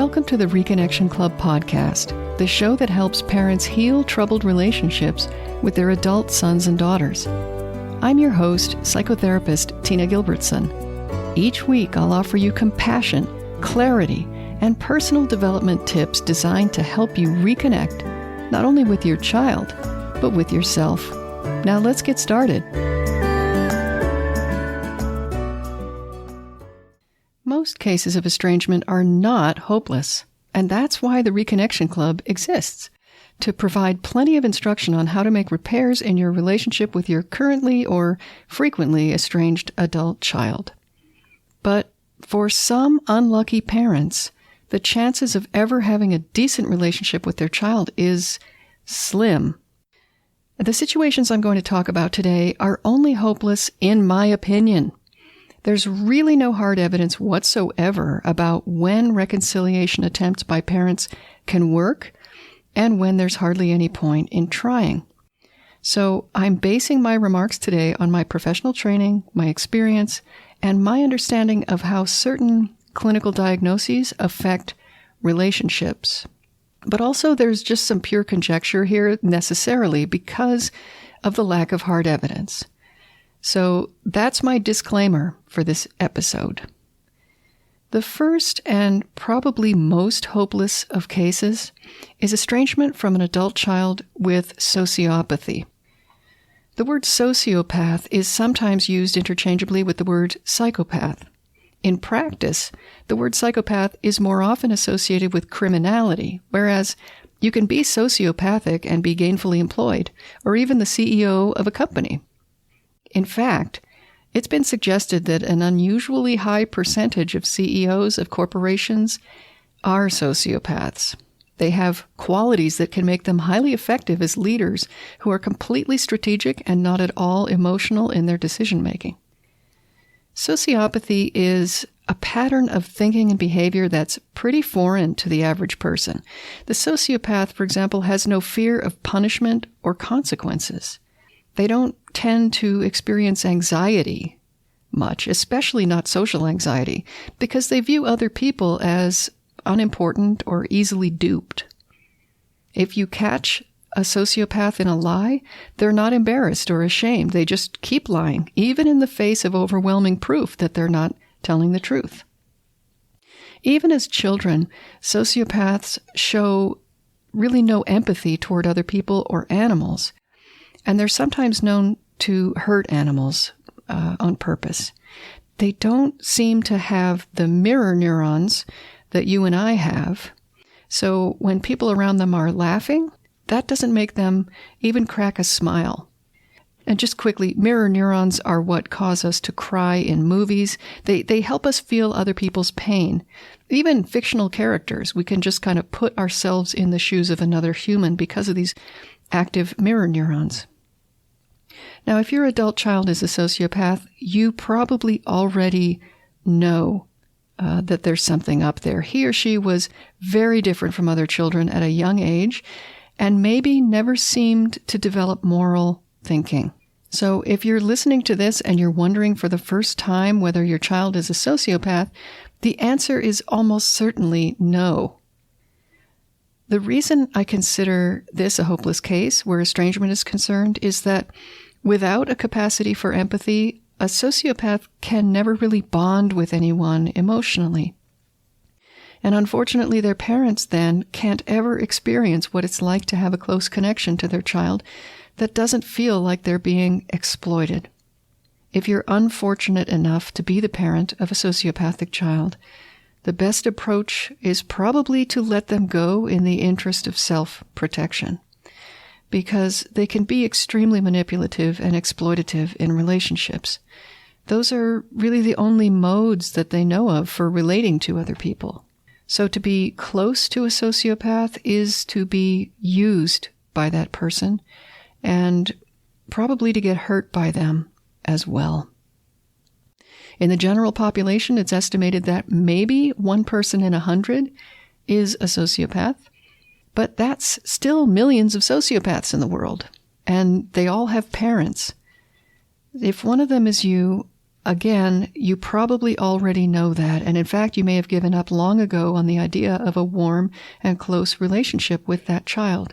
Welcome to the Reconnection Club podcast, the show that helps parents heal troubled relationships with their adult sons and daughters. I'm your host, psychotherapist Tina Gilbertson. Each week, I'll offer you compassion, clarity, and personal development tips designed to help you reconnect, not only with your child, but with yourself. Now let's get started. Most cases of estrangement are not hopeless, and that's why the Reconnection Club exists, to provide plenty of instruction on how to make repairs in your relationship with your currently or frequently estranged adult child. But for some unlucky parents, the chances of ever having a decent relationship with their child is slim. The situations I'm going to talk about today are only hopeless in my opinion. There's really no hard evidence whatsoever about when reconciliation attempts by parents can work and when there's hardly any point in trying. So I'm basing my remarks today on my professional training, my experience, and my understanding of how certain clinical diagnoses affect relationships. But also there's just some pure conjecture here necessarily because of the lack of hard evidence. So that's my disclaimer for this episode. The first and probably most hopeless of cases is estrangement from an adult child with sociopathy. The word sociopath is sometimes used interchangeably with the word psychopath. In practice, the word psychopath is more often associated with criminality, whereas you can be sociopathic and be gainfully employed, or even the CEO of a company. In fact, it's been suggested that an unusually high percentage of CEOs of corporations are sociopaths. They have qualities that can make them highly effective as leaders who are completely strategic and not at all emotional in their decision-making. Sociopathy is a pattern of thinking and behavior that's pretty foreign to the average person. The sociopath, for example, has no fear of punishment or consequences. They don't tend to experience anxiety much, especially not social anxiety, because they view other people as unimportant or easily duped. If you catch a sociopath in a lie, they're not embarrassed or ashamed. They just keep lying, even in the face of overwhelming proof that they're not telling the truth. Even as children, sociopaths show really no empathy toward other people or animals. And they're sometimes known to hurt animals on purpose. They don't seem to have the mirror neurons that you and I have. So when people around them are laughing, that doesn't make them even crack a smile. And just quickly, mirror neurons are what cause us to cry in movies. They help us feel other people's pain. Even fictional characters, we can just kind of put ourselves in the shoes of another human because of these active mirror neurons. Now, if your adult child is a sociopath, you probably already know that there's something up there. He or she was very different from other children at a young age and maybe never seemed to develop moral thinking. So if you're listening to this and you're wondering for the first time whether your child is a sociopath, the answer is almost certainly no. The reason I consider this a hopeless case where estrangement is concerned is that without a capacity for empathy, a sociopath can never really bond with anyone emotionally. And unfortunately, their parents then can't ever experience what it's like to have a close connection to their child that doesn't feel like they're being exploited. If you're unfortunate enough to be the parent of a sociopathic child, the best approach is probably to let them go in the interest of self-protection, because they can be extremely manipulative and exploitative in relationships. Those are really the only modes that they know of for relating to other people. So to be close to a sociopath is to be used by that person and probably to get hurt by them as well. In the general population, it's estimated that maybe 1 person in 100 is a sociopath, but that's still millions of sociopaths in the world, and they all have parents. If one of them is you, Again, you probably already know that, and in fact, you may have given up long ago on the idea of a warm and close relationship with that child.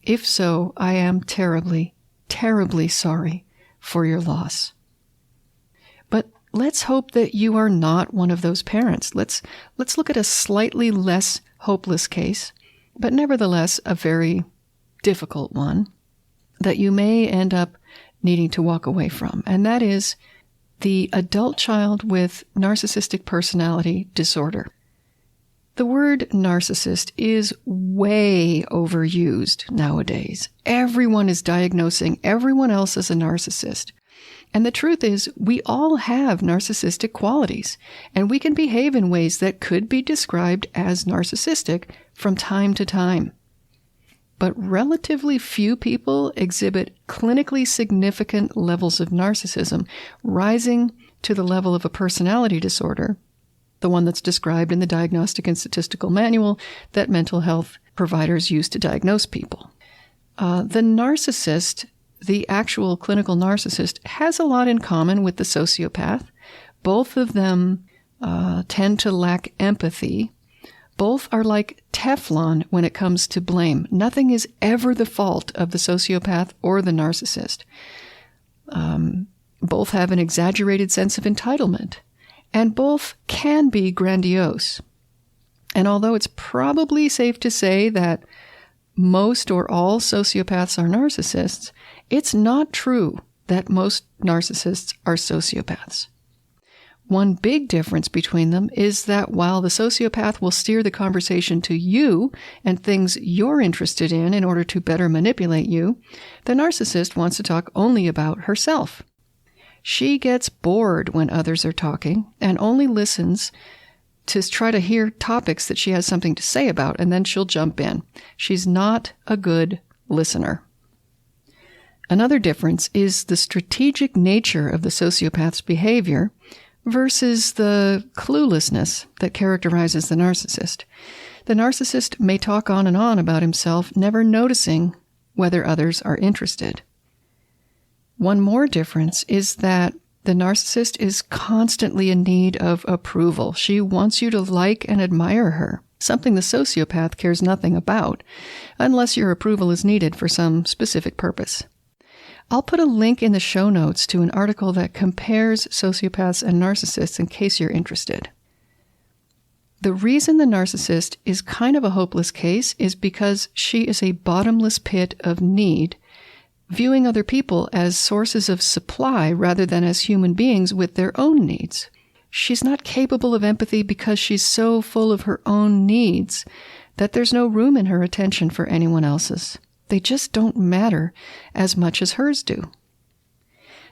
If so, I am terribly, terribly sorry for your loss. But let's hope that you are not one of those parents. Let's look at a slightly less hopeless case, but nevertheless a very difficult one that you may end up needing to walk away from, and that is the adult child with narcissistic personality disorder. The word narcissist is way overused nowadays. Everyone is diagnosing everyone else as a narcissist. And the truth is, we all have narcissistic qualities, and we can behave in ways that could be described as narcissistic from time to time. But relatively few people exhibit clinically significant levels of narcissism, rising to the level of a personality disorder, the one that's described in the Diagnostic and Statistical Manual that mental health providers use to diagnose people. The narcissist, the actual clinical narcissist, has a lot in common with the sociopath. Both of them tend to lack empathy. Both are like Teflon when it comes to blame. Nothing is ever the fault of the sociopath or the narcissist. Both have an exaggerated sense of entitlement, and both can be grandiose. And although it's probably safe to say that most or all sociopaths are narcissists, it's not true that most narcissists are sociopaths. One big difference between them is that while the sociopath will steer the conversation to you and things you're interested in order to better manipulate you, the narcissist wants to talk only about herself. She gets bored when others are talking and only listens to try to hear topics that she has something to say about, and then she'll jump in. She's not a good listener. Another difference is the strategic nature of the sociopath's behavior versus the cluelessness that characterizes the narcissist. The narcissist may talk on and on about himself, never noticing whether others are interested. One more difference is that the narcissist is constantly in need of approval. She wants you to like and admire her, something the sociopath cares nothing about, unless your approval is needed for some specific purpose. I'll put a link in the show notes to an article that compares sociopaths and narcissists in case you're interested. The reason the narcissist is kind of a hopeless case is because she is a bottomless pit of need, viewing other people as sources of supply rather than as human beings with their own needs. She's not capable of empathy because she's so full of her own needs that there's no room in her attention for anyone else's. They just don't matter as much as hers do.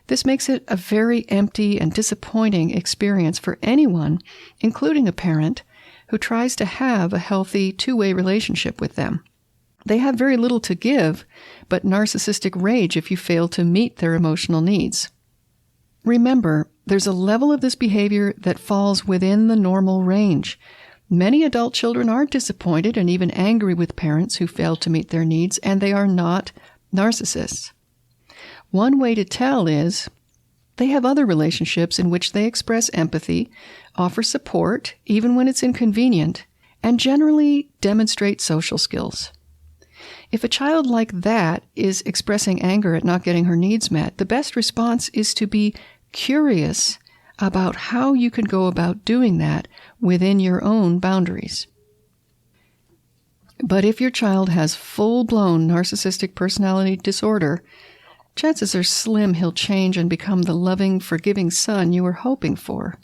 This makes it a very empty and disappointing experience for anyone, including a parent, who tries to have a healthy two-way relationship with them. They have very little to give, but narcissistic rage if you fail to meet their emotional needs. Remember, there's a level of this behavior that falls within the normal range. Many adult children are disappointed and even angry with parents who fail to meet their needs, and they are not narcissists. One way to tell is they have other relationships in which they express empathy, offer support, even when it's inconvenient, and generally demonstrate social skills. If a child like that is expressing anger at not getting her needs met, the best response is to be curious about how you can go about doing that within your own boundaries. But if your child has full-blown narcissistic personality disorder, chances are slim he'll change and become the loving, forgiving son you were hoping for.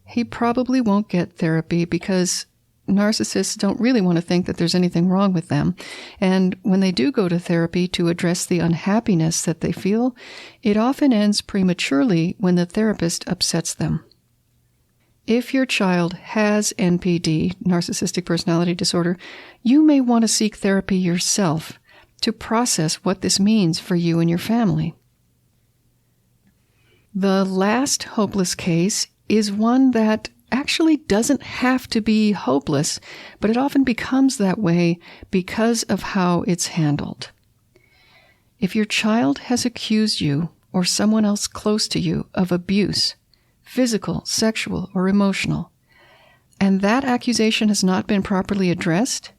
He probably won't get therapy because narcissists don't really want to think that there's anything wrong with them. And when they do go to therapy to address the unhappiness that they feel, it often ends prematurely when the therapist upsets them. If your child has NPD, narcissistic personality disorder, you may want to seek therapy yourself to process what this means for you and your family. The last hopeless case is one that actually doesn't have to be hopeless, but it often becomes that way because of how it's handled. If your child has accused you or someone else close to you of abuse, physical, sexual, or emotional, and that accusation has not been properly addressed,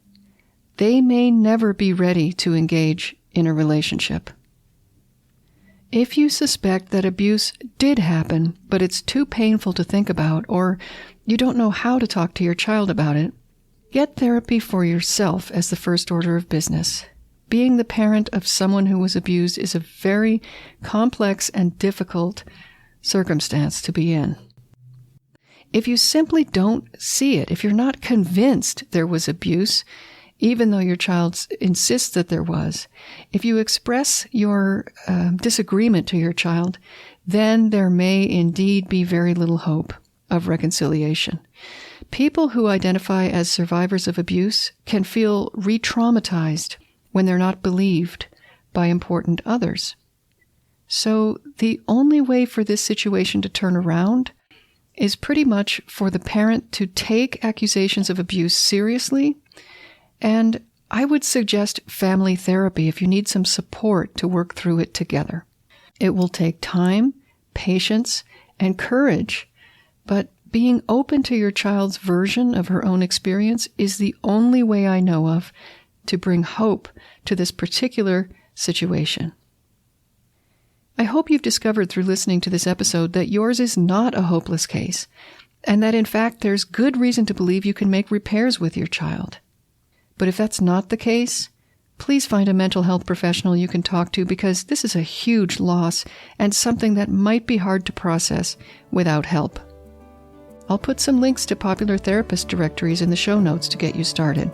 they may never be ready to engage in a relationship. If you suspect that abuse did happen, but it's too painful to think about, or you don't know how to talk to your child about it, get therapy for yourself as the first order of business. Being the parent of someone who was abused is a very complex and difficult circumstance to be in. If you simply don't see it, if you're not convinced there was abuse, even though your child insists that there was, if you express your disagreement to your child, then there may indeed be very little hope of reconciliation. People who identify as survivors of abuse can feel re-traumatized when they're not believed by important others. So the only way for this situation to turn around is pretty much for the parent to take accusations of abuse seriously. And I would suggest family therapy if you need some support to work through it together. It will take time, patience, and courage, but being open to your child's version of her own experience is the only way I know of to bring hope to this particular situation. I hope you've discovered through listening to this episode that yours is not a hopeless case, and that in fact there's good reason to believe you can make repairs with your child. But if that's not the case, please find a mental health professional you can talk to, because this is a huge loss and something that might be hard to process without help. I'll put some links to popular therapist directories in the show notes to get you started.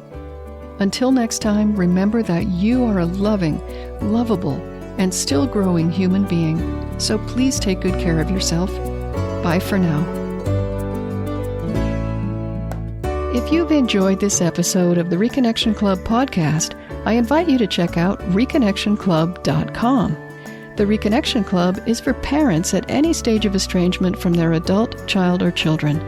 Until next time, remember that you are a loving, lovable, and still growing human being, so please take good care of yourself. Bye for now. If you've enjoyed this episode of the Reconnection Club podcast, I invite you to check out reconnectionclub.com. The Reconnection Club is for parents at any stage of estrangement from their adult, child, or children.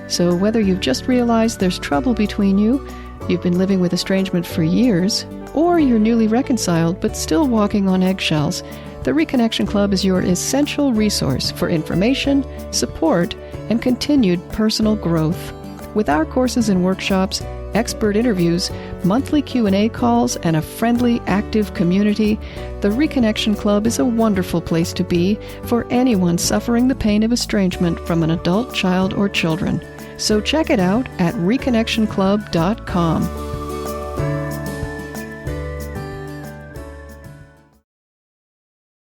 So whether you've just realized there's trouble between you, you've been living with estrangement for years, or you're newly reconciled but still walking on eggshells, the Reconnection Club is your essential resource for information, support, and continued personal growth. With our courses and workshops, expert interviews, monthly Q&A calls, and a friendly, active community, the Reconnection Club is a wonderful place to be for anyone suffering the pain of estrangement from an adult, child, or children. So check it out at reconnectionclub.com.